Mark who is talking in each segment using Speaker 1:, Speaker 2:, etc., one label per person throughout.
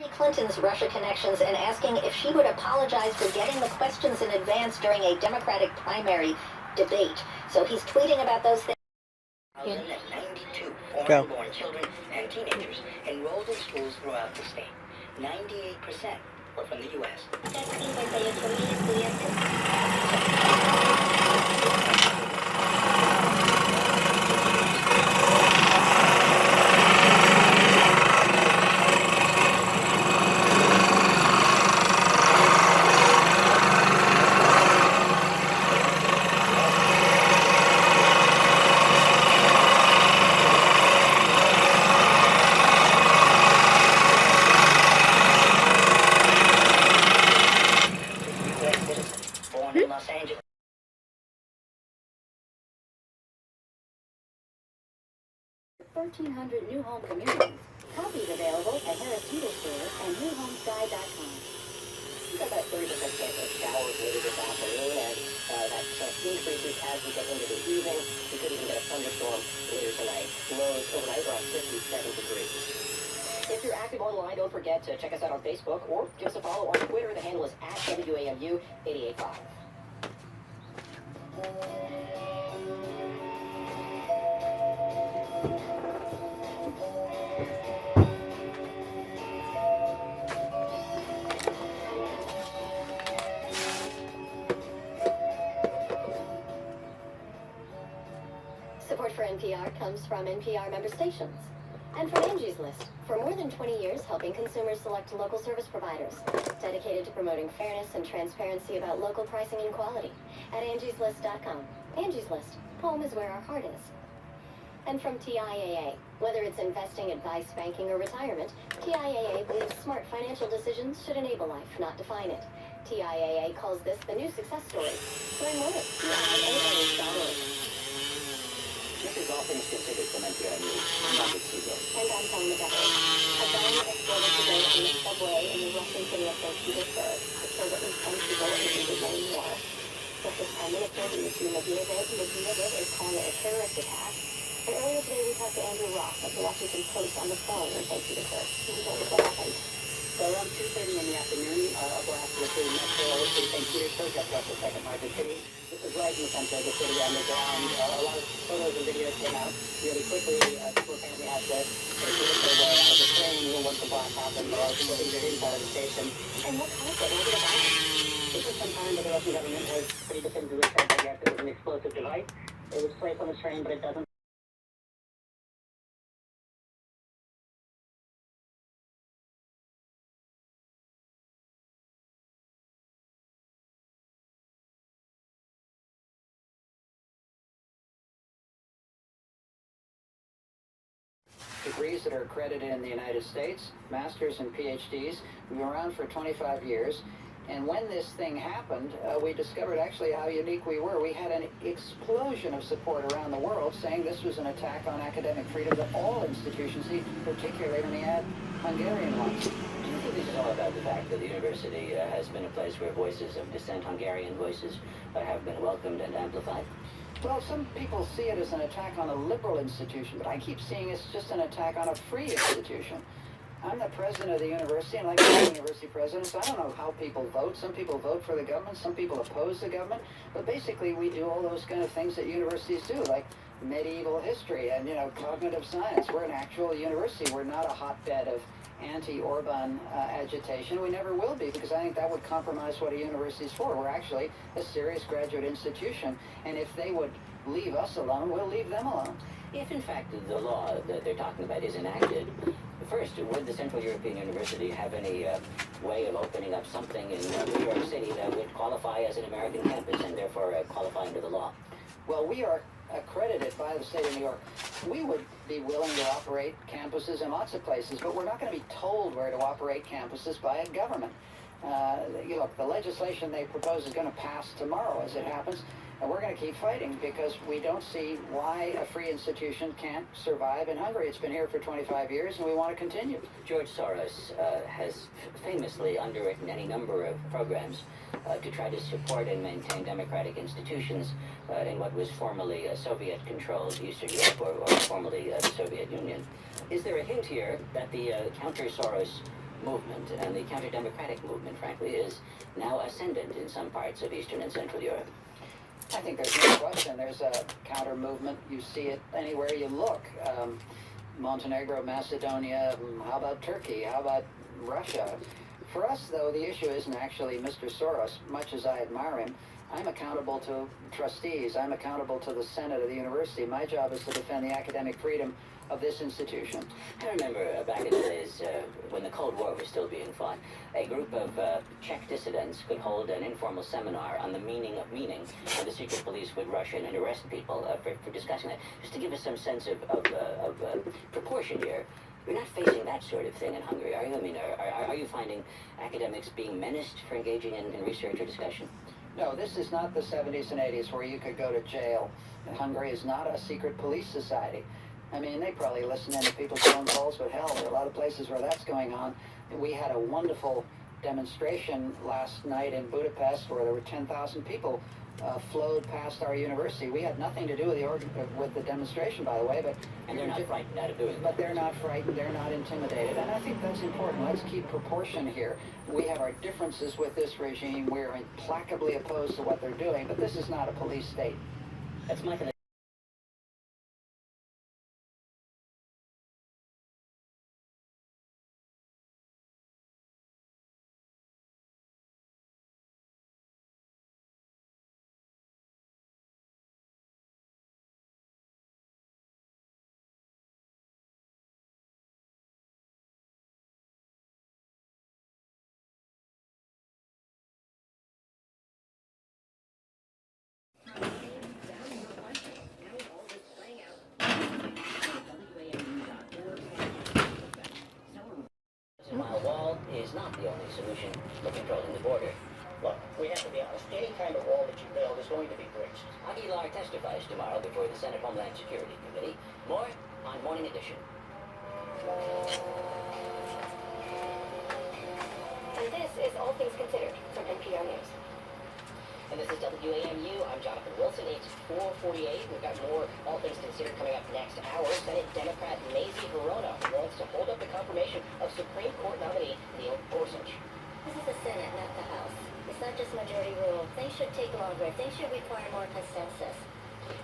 Speaker 1: Clinton's Russia connections and asking if she would apologize for getting the questions in advance during a Democratic primary debate. So he's tweeting about those things.
Speaker 2: 1,092 foreign-born children and teenagers enrolled in schools throughout the state. 98% were from the U.S. Born in Los Angeles.
Speaker 3: $1,300 new home communities. Copies available at Harris Teeter Store and newhomesguide.com.
Speaker 2: We've got about 30% chance of showers later this afternoon, and that chance increases as we get into the evening. We could even get a thunderstorm later tonight. Lows overnight are 57 degrees. If you're active online, don't forget to check us out on Facebook or give us a follow on Twitter. The handle is @WAMU885.
Speaker 3: Support for NPR comes from NPR member stations. And from Angie's List, for more than 20 years helping consumers select local service providers, dedicated to promoting fairness and transparency about local pricing and quality, at angieslist.com. Angie's List, home is where our heart is. And from TIAA, whether it's investing, advice, banking, or retirement, TIAA believes smart financial decisions should enable life, not define it. TIAA calls this the new success story. Learn more at TIAA.org.
Speaker 2: This is All Things Considered from NPR News. I'm Robert Siegel.
Speaker 3: And I'm Tony McGuffey. A bomb exploded today on the subway in the Russian city of St. Petersburg. It killed at least 10 people and injured many more. Russia's Prime Minister Dmitry Medvedev is calling it a terrorist attack. And earlier today we talked to Andrew Ross of the Washington Post on the phone in St. Petersburg. He told us what happened.
Speaker 2: So around 2:30 in the afternoon, a blast was being metro in St. Petersburg, that's Russia's second largest city. This was right in the center of the city underground. A lot of photos and videos came out really quickly. People apparently had to take their way out of the train once the blast happened. There were people injured inside of the station.
Speaker 3: And what caused it? What did it happen?
Speaker 2: This was some time that the Russian government has pretty definitively said that yes, it was an explosive device. It was placed on the train, but it doesn't. Degrees that are accredited in the United States, masters and PhDs. We've been around for 25 years. And when this thing happened, we discovered actually how unique we were. We had an explosion of support around the world saying this was an attack on academic freedom that all institutions need, particularly when we had Hungarian ones.
Speaker 4: Do you think this is all about the fact that the university has been a place where voices of dissent, Hungarian voices, have been welcomed and amplified?
Speaker 2: Well, some people see it as an attack on a liberal institution, but I keep seeing it's just an attack on a free institution. I'm the president of the university, and like all university presidents, I don't know how people vote. Some people vote for the government, some people oppose the government, but basically we do all those kind of things that universities do, like medieval history and, cognitive science. We're an actual university. We're not a hotbed of anti-Orban agitation. We never will be, because I think that would compromise what a university is for. We're actually a serious graduate institution, and if they would leave us alone, we'll leave them alone.
Speaker 4: If, in fact, the law that they're talking about is enacted, first, would the Central European University have any way of opening up something in New York City that would qualify as an American campus and therefore qualify under the law?
Speaker 2: Well, we are accredited by the state of New York. We would be willing to operate campuses in lots of places, but we're not going to be told where to operate campuses by a government. Look, the legislation they propose is going to pass tomorrow, as it happens, and we're going to keep fighting because we don't see why a free institution can't survive in Hungary. It's been here for 25 years, and we want to continue.
Speaker 4: George Soros has famously underwritten any number of programs to try to support and maintain democratic institutions in what was formerly Soviet-controlled Eastern Europe, or formerly the Soviet Union. Is there a hint here that the counter-Soros movement, and the counter-democratic movement, frankly, is now ascendant in some parts of Eastern and Central Europe.
Speaker 2: I think there's no question there's a counter movement. You see it anywhere you look. Montenegro, Macedonia, how about Turkey? How about Russia? For us, though, the issue isn't actually Mr. Soros, much as I admire him. I'm accountable to trustees. I'm accountable to the Senate of the university. My job is to defend the academic freedom of this institution.
Speaker 4: I remember back in the days when the Cold War was still being fought, a group of Czech dissidents could hold an informal seminar on the meaning of meaning, and the secret police would rush in and arrest people for discussing that. Just to give us some sense of proportion here. You're not facing that sort of thing in Hungary, are you? I mean, are you finding academics being menaced for engaging in research or discussion?
Speaker 2: No, this is not the 70s and 80s where you could go to jail. Hungary is not a secret police society. I mean, they probably listen in to people's phone calls, but hell, there are a lot of places where that's going on. We had a wonderful demonstration last night in Budapest where there were 10,000 people flowed past our university. We had nothing to do with the demonstration, by the way, but...
Speaker 4: And they're not frightened out of doing it.
Speaker 2: But they're not frightened, they're not intimidated, and I think that's important. Let's keep proportion here. We have our differences with this regime. We're implacably opposed to what they're doing, but this is not a police state.
Speaker 4: That's my connection. Mile wall is not the only solution for controlling the border.
Speaker 5: Look, we have to be honest. Any kind of wall that you build is going to be breached.
Speaker 4: Aguilar testifies tomorrow before the Senate Homeland Security Committee. More on Morning Edition.
Speaker 3: And this is All Things Considered from NPR News.
Speaker 5: And this is WAMU. I'm Jonathan Wilson. It's 4:48. We've got more All Things Considered coming up next hour. Senate Democrat Mazie Hirono wants to hold up the confirmation of Supreme Court nominee Neil Gorsuch.
Speaker 3: This is the Senate, not the House. It's not just majority rule. Things should take longer. Things should require more consensus.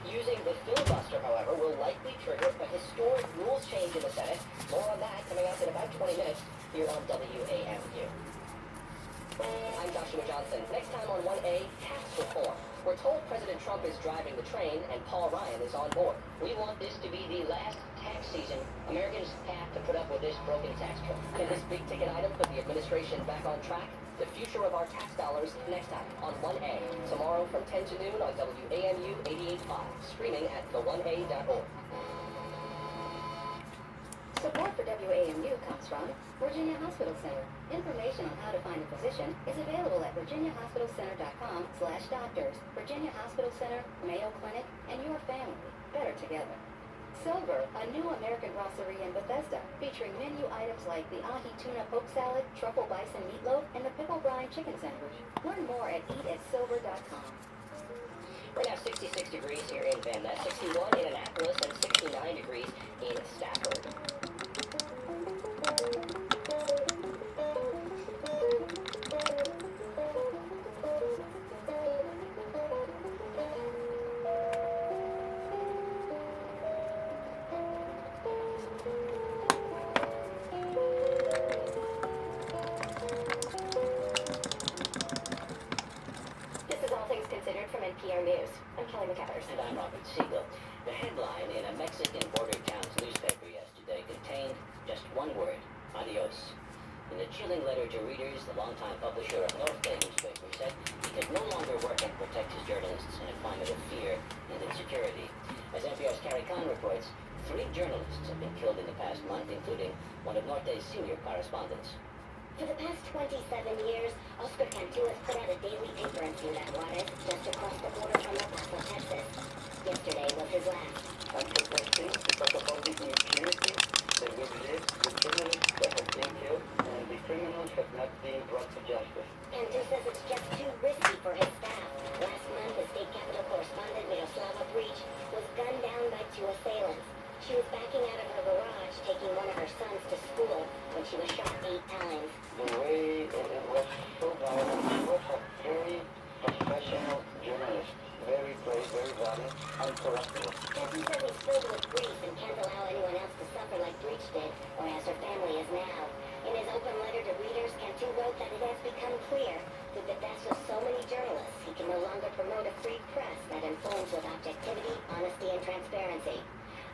Speaker 5: Using the filibuster, however, will likely trigger a historic rules change in the Senate. More on that coming up in about 20 minutes here on WAMU. I'm Joshua Johnson. Next time on 1A, tax reform. We're told President Trump is driving the train and Paul Ryan is on board. We want this to be the last tax season Americans have to put up with this broken tax code. Can this big ticket item put the administration back on track? The future of our tax dollars next time on 1A. Tomorrow from 10 to noon on WAMU 88.5. Streaming at the1a.org.
Speaker 3: Support for WAMU comes from Virginia Hospital Center. Information on how to find a physician is available at virginiahospitalcenter.com/doctors. Virginia Hospital Center, Mayo Clinic, and your family better together. Silver, a new American brasserie in Bethesda, featuring menu items like the ahi tuna poke salad, truffle bison meatloaf, and the pickle brine chicken sandwich. Learn more at eatatsilver.com.
Speaker 5: Right now, 66 degrees here in Van Ness, 61 in Annapolis, and 69 degrees in Stafford.
Speaker 3: This is All Things Considered from NPR News. I'm Kelly McEvers.
Speaker 4: And I'm Robert Siegel. The headline in a Mexican border town's newspaper yesterday contained just one word: adios. In a chilling letter to readers, the longtime publisher of North Bay newspaper said he could no longer work and protect his journalists in a climate of fear and insecurity. As NPR's Carrie Kahn reports, 3 journalists have been killed in the past month, including one of Norte's senior correspondents.
Speaker 3: For the past 27 years, Oscar Cantu has put out a daily paper in Ciudad Juarez, just across the border from El Paso, Texas. Yesterday was his last.
Speaker 6: Until those things to talk about the impunity that we've lived, the criminals that have been killed, and the criminals have not been brought to justice.
Speaker 3: Cantu says it's just too risky for his staff. Last month, the state capitol correspondent Miroslava Breach was gunned down by 2 assailants. She was backing out of her garage, taking one of her sons to school, when she was shot 8 times.
Speaker 6: The way it was so violent, she was a very professional journalist. Very brave, very valiant, uncorruptible.
Speaker 3: Justin says he's filled with grief and can't allow anyone else to suffer like Breach did, or as her family is now. In his open letter to readers, Cantu wrote that it has become clear that the deaths of so many journalists, he can no longer promote a free press that informs with objectivity, honesty, and transparency.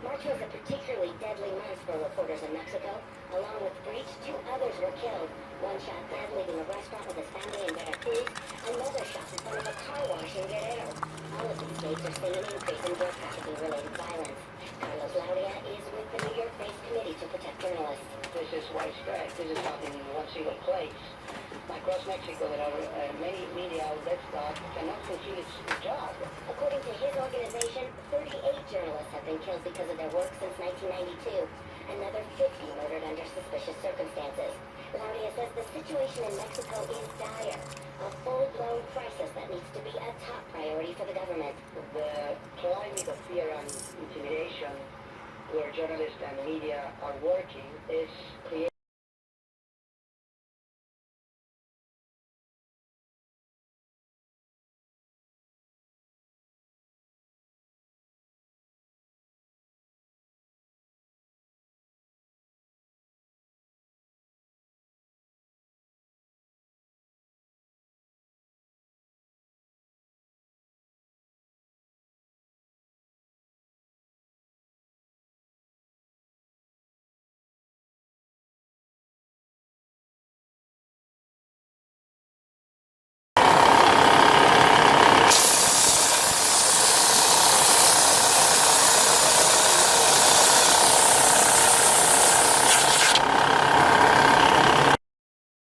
Speaker 3: March was a particularly deadly month for reporters in Mexico. Along with Breach, 2 others were killed. One shot dead leaving a restaurant with his family in Veracruz. Another shot in front of a car wash in Guerrero. All of these states are seeing an increase in drug trafficking-related violence. Carlos Lauria is with the New York-based Committee to Protect Journalists.
Speaker 6: This is widespread. This is happening in one single place. Across Mexico, there are many media outlets that cannot fulfill its job.
Speaker 3: According to his organization, 38 journalists have been killed because of their work since 1992. Another 50 murdered under suspicious circumstances. Lauria says the situation in Mexico is dire. A full-blown crisis that needs to be a top priority for the government.
Speaker 6: The climate of fear and intimidation where journalists and media are working is creating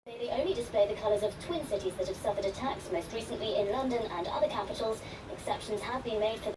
Speaker 3: They only display the colours of twin cities that have suffered attacks, most recently in London and other capitals. Exceptions have been made for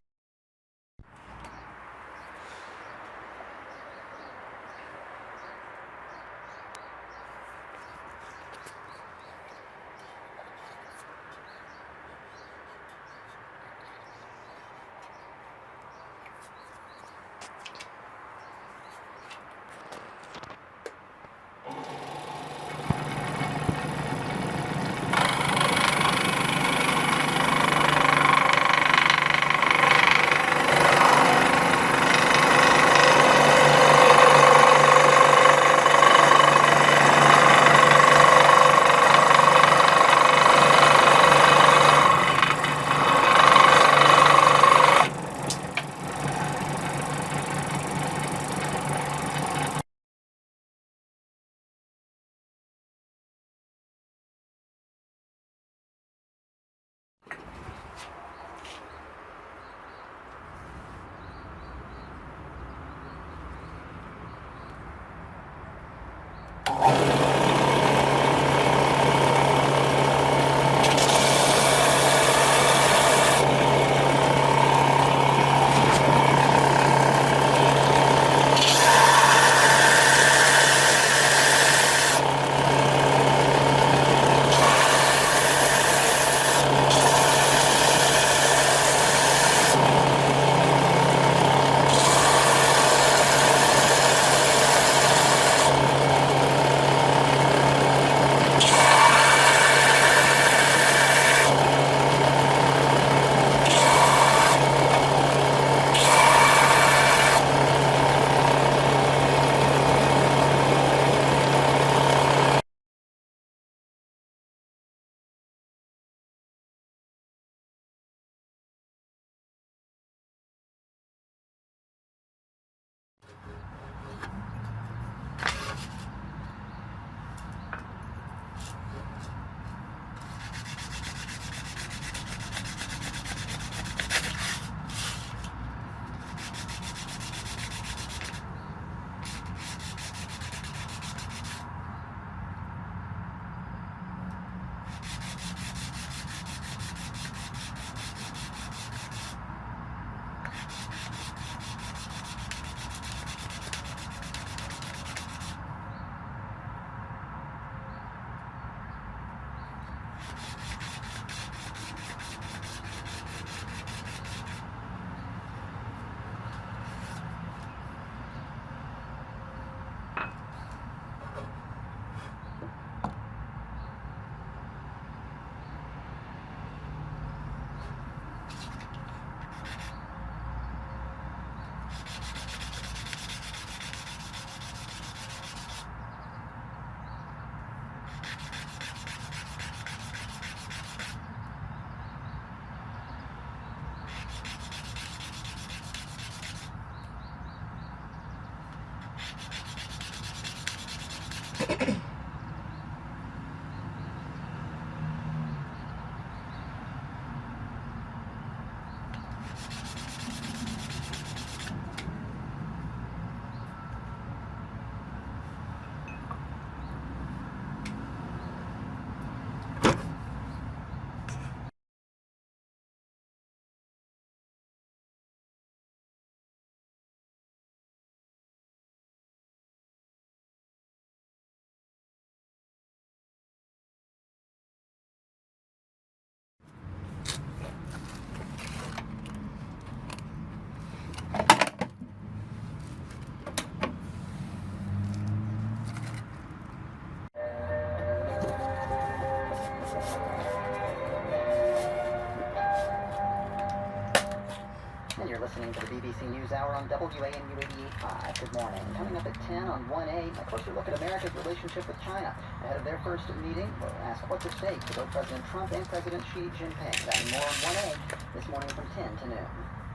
Speaker 2: And you're listening to the BBC NewsHour on WAMU 88.5. Good morning. Coming up at 10 on 1A, a closer look at America's relationship with China. Ahead of their first meeting, we'll ask what's at stake for both President Trump and President Xi Jinping. That and more on 1A this morning from 10 to noon.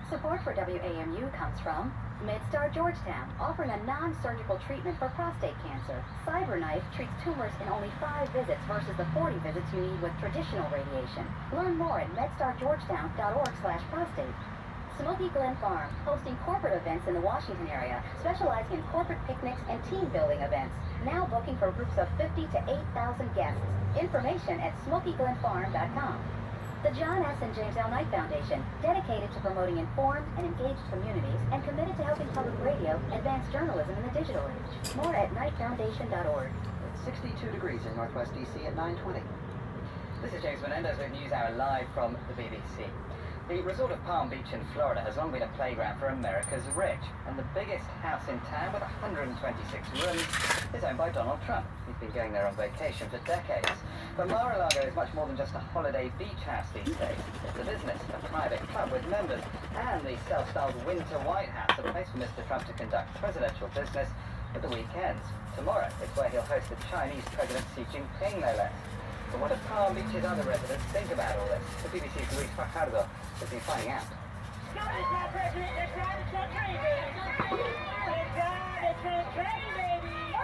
Speaker 7: Support for WAMU comes from MedStar Georgetown, offering a non-surgical treatment for prostate cancer. CyberKnife treats tumors in only 5 visits versus the 40 visits you need with traditional radiation. Learn more at medstargeorgetown.org/prostate. Smoky Glen Farm, hosting corporate events in the Washington area, specializing in corporate picnics and team building events. Now booking for groups of 50 to 8,000 guests. Information at smokyglenfarm.com. The John S. and James L. Knight Foundation, dedicated to promoting informed and engaged communities and committed to helping public radio advance journalism in the digital age. More at knightfoundation.org.
Speaker 2: It's 62 degrees in northwest D.C. at 9:20.
Speaker 8: This is James Menendez with NewsHour live from the BBC. The resort of Palm Beach in Florida has long been a playground for America's rich, and the biggest house in town with 126 rooms is owned by Donald Trump. He's been going there on vacation for decades. But Mar-a-Lago is much more than just a holiday beach house these days. It's a business, a private club with members, and the self-styled Winter White House, a place for Mr. Trump to conduct presidential business at the weekends. Tomorrow is where he'll host the Chinese President Xi Jinping, no less. But what do Palm Beach's other residents think about all this? The BBC's Luis Fajardo has been finding out.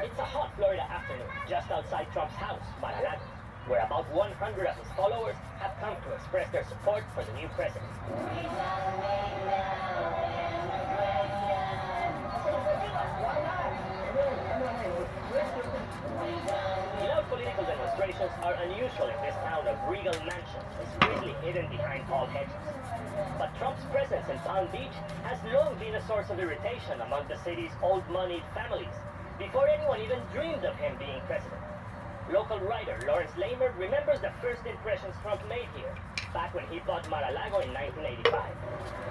Speaker 9: It's a hot Florida afternoon, just outside Trump's house, Mar-a-Lago, where about 100 of his followers have come to express their support for the new president. Loud political demonstrations are unusual in this town of regal mansions, discreetly hidden behind tall hedges. But Trump's presence in Palm Beach has long been a source of irritation among the city's old-moneyed families, before anyone even dreamed of him being president. Local writer Lawrence Lamer remembers the first impressions Trump made here, back when he bought Mar-a-Lago in 1985.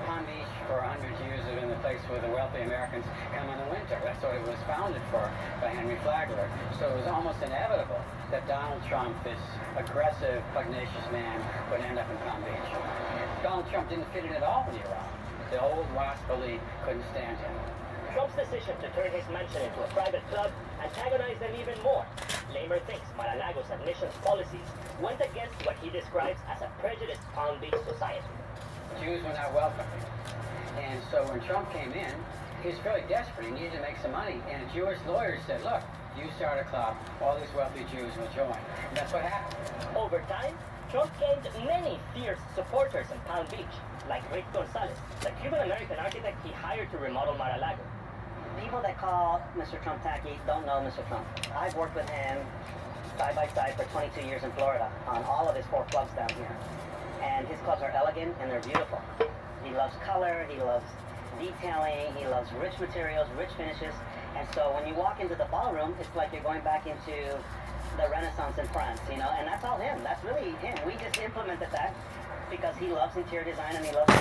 Speaker 10: Palm Beach for 100 years has been the place where the wealthy Americans come in the winter. That's what it was founded for by Henry Flagler. So it was almost inevitable that Donald Trump, this aggressive, pugnacious man, would end up in Palm Beach. Donald Trump didn't fit in at all when he arrived. The old WASP elite couldn't stand him.
Speaker 9: Trump's decision to turn his mansion into a private club antagonized them even more. Lamer thinks Mar-a-Lago's admissions policies went against what he describes as a prejudiced Palm Beach society.
Speaker 10: Jews were not welcome. And so when Trump came in, he was fairly desperate. He needed to make some money. And a Jewish lawyer said, look, you start a club, all these wealthy Jews will join. And that's what happened.
Speaker 9: Over time, Trump gained many fierce supporters in Palm Beach, like Rick Gonzalez, the Cuban-American architect he hired to remodel Mar-a-Lago.
Speaker 11: People that call Mr. Trump tacky don't know Mr. Trump. I've worked with him side by side for 22 years in Florida on all of his 4 clubs down here. And his clubs are elegant and they're beautiful. He loves color, he loves detailing, he loves rich materials, rich finishes. And so when you walk into the ballroom, it's like you're going back into the Renaissance in France, you know, and that's all him. That's really him. We just implemented that because he loves interior design and he loves